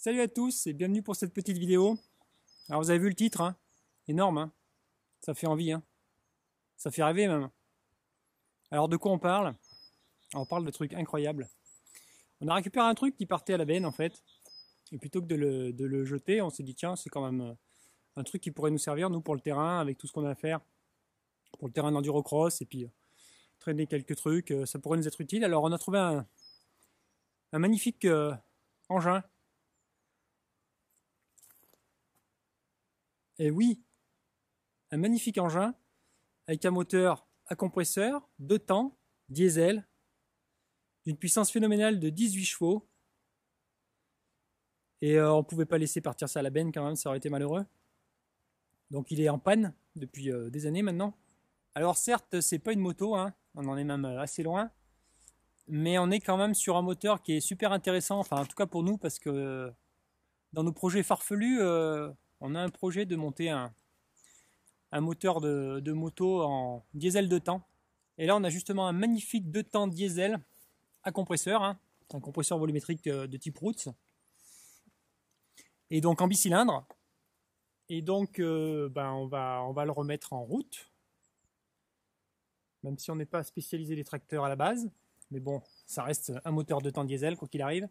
Salut à tous et bienvenue pour cette petite vidéo. Alors vous avez vu le titre, hein, énorme, hein, ça fait envie, hein, ça fait rêver même. Alors de quoi on parle? On parle de trucs incroyables. On a récupéré un truc qui partait à la benne en fait, et plutôt que de le jeter, on s'est dit tiens c'est quand même un truc qui pourrait nous servir nous pour le terrain avec tout ce qu'on a à faire, pour le terrain d'endurocross et puis traîner quelques trucs, ça pourrait nous être utile. Alors on a trouvé un magnifique engin. Et oui, un magnifique engin avec un moteur à compresseur, 2 temps, diesel, d'une puissance phénoménale de 18 chevaux. Et on ne pouvait pas laisser partir ça à la benne quand même, ça aurait été malheureux. Donc il est en panne depuis des années maintenant. Alors certes, c'est pas une moto, hein, on en est même assez loin. Mais on est quand même sur un moteur qui est super intéressant, enfin en tout cas pour nous, parce que dans nos projets farfelus, on a un projet de monter un moteur de moto en diesel 2 temps. Et là, on a justement un magnifique 2 temps diesel à compresseur, hein, un compresseur volumétrique de type Roots. Et donc en bicylindre. Et donc, on va le remettre en route. Même si on n'est pas spécialisé les tracteurs à la base. Mais bon, ça reste un moteur 2 temps diesel, quoi qu'il arrive.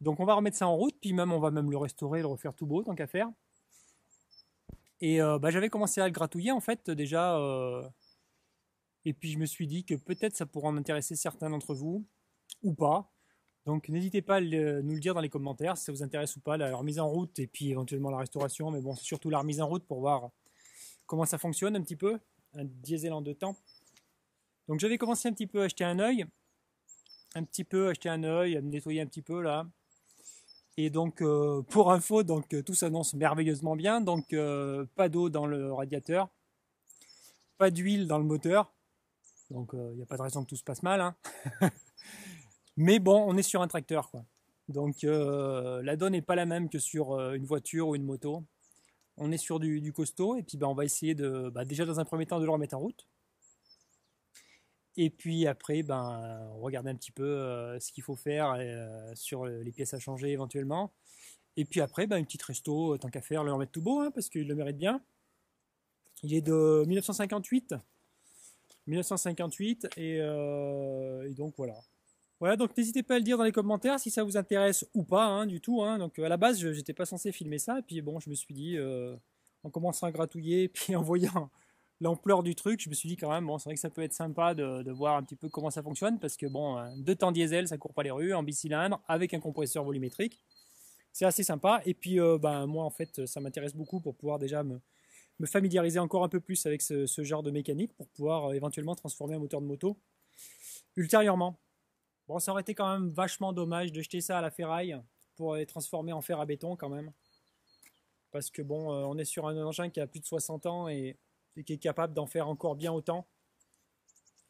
Donc on va remettre ça en route, puis même on va même le restaurer, le refaire tout beau, tant qu'à faire. Et j'avais commencé à le gratouiller en fait déjà, et puis je me suis dit que peut-être ça pourrait en intéresser certains d'entre vous, ou pas. Donc n'hésitez pas à nous le dire dans les commentaires si ça vous intéresse ou pas, la remise en route et puis éventuellement la restauration, mais bon c'est surtout la remise en route pour voir comment ça fonctionne un petit peu, un diesel en 2 temps. Donc j'avais commencé un petit peu à jeter un œil, à me nettoyer un petit peu là. Et donc pour info, tout s'annonce merveilleusement bien. Donc pas d'eau dans le radiateur, pas d'huile dans le moteur. Donc il n'y a pas de raison que tout se passe mal, hein. Mais bon, on est sur un tracteur, quoi. Donc la donne n'est pas la même que sur une voiture ou une moto. On est sur du costaud et puis on va essayer déjà dans un premier temps de le remettre en route. Et puis après, regarder un petit peu ce qu'il faut faire sur les pièces à changer éventuellement. Et puis après, une petite resto, tant qu'à faire, le remettre tout beau, hein, parce qu'il le mérite bien. Il est de 1958. 1958, et donc voilà. Voilà, donc n'hésitez pas à le dire dans les commentaires si ça vous intéresse ou pas, hein, du tout. Hein. Donc à la base, j'étais pas censé filmer ça, et puis bon, je me suis dit, en commençant à gratouiller, puis en voyant l'ampleur du truc, je me suis dit quand même, bon, c'est vrai que ça peut être sympa de voir un petit peu comment ça fonctionne, parce que bon, 2 temps diesel, ça court pas les rues, en bicylindre, avec un compresseur volumétrique. C'est assez sympa, et puis moi en fait, ça m'intéresse beaucoup pour pouvoir déjà me familiariser encore un peu plus avec ce genre de mécanique, pour pouvoir éventuellement transformer un moteur de moto ultérieurement. Bon, ça aurait été quand même vachement dommage de jeter ça à la ferraille pour les transformer en fer à béton quand même. Parce que bon, on est sur un engin qui a plus de 60 ans et qui est capable d'en faire encore bien autant.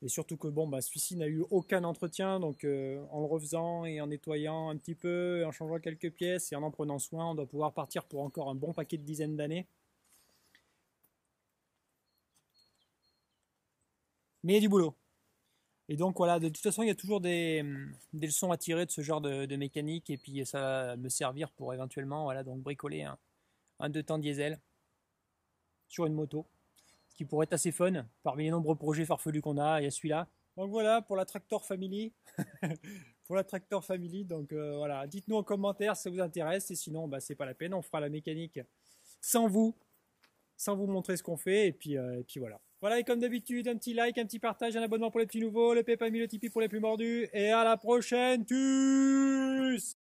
Et surtout que bon, celui-ci n'a eu aucun entretien, donc en le refaisant et en nettoyant un petit peu, et en changeant quelques pièces et en prenant soin, on doit pouvoir partir pour encore un bon paquet de dizaines d'années. Mais il y a du boulot. Et donc voilà, de toute façon, il y a toujours des leçons à tirer de ce genre de mécanique, et puis ça va me servir pour éventuellement donc bricoler un 2 temps diesel sur une moto, ce qui pourrait être assez fun. Parmi les nombreux projets farfelus qu'on a, il y a celui-là. Donc voilà, pour la Tractor Family. Pour la Tractor Family, donc voilà, dites-nous en commentaire si ça vous intéresse, et sinon, c'est pas la peine, on fera la mécanique sans vous montrer ce qu'on fait, et puis voilà. Voilà, et comme d'habitude, un petit like, un petit partage, un abonnement pour les petits nouveaux, le PayPal, le Tipeee pour les plus mordus, et à la prochaine, tchuss!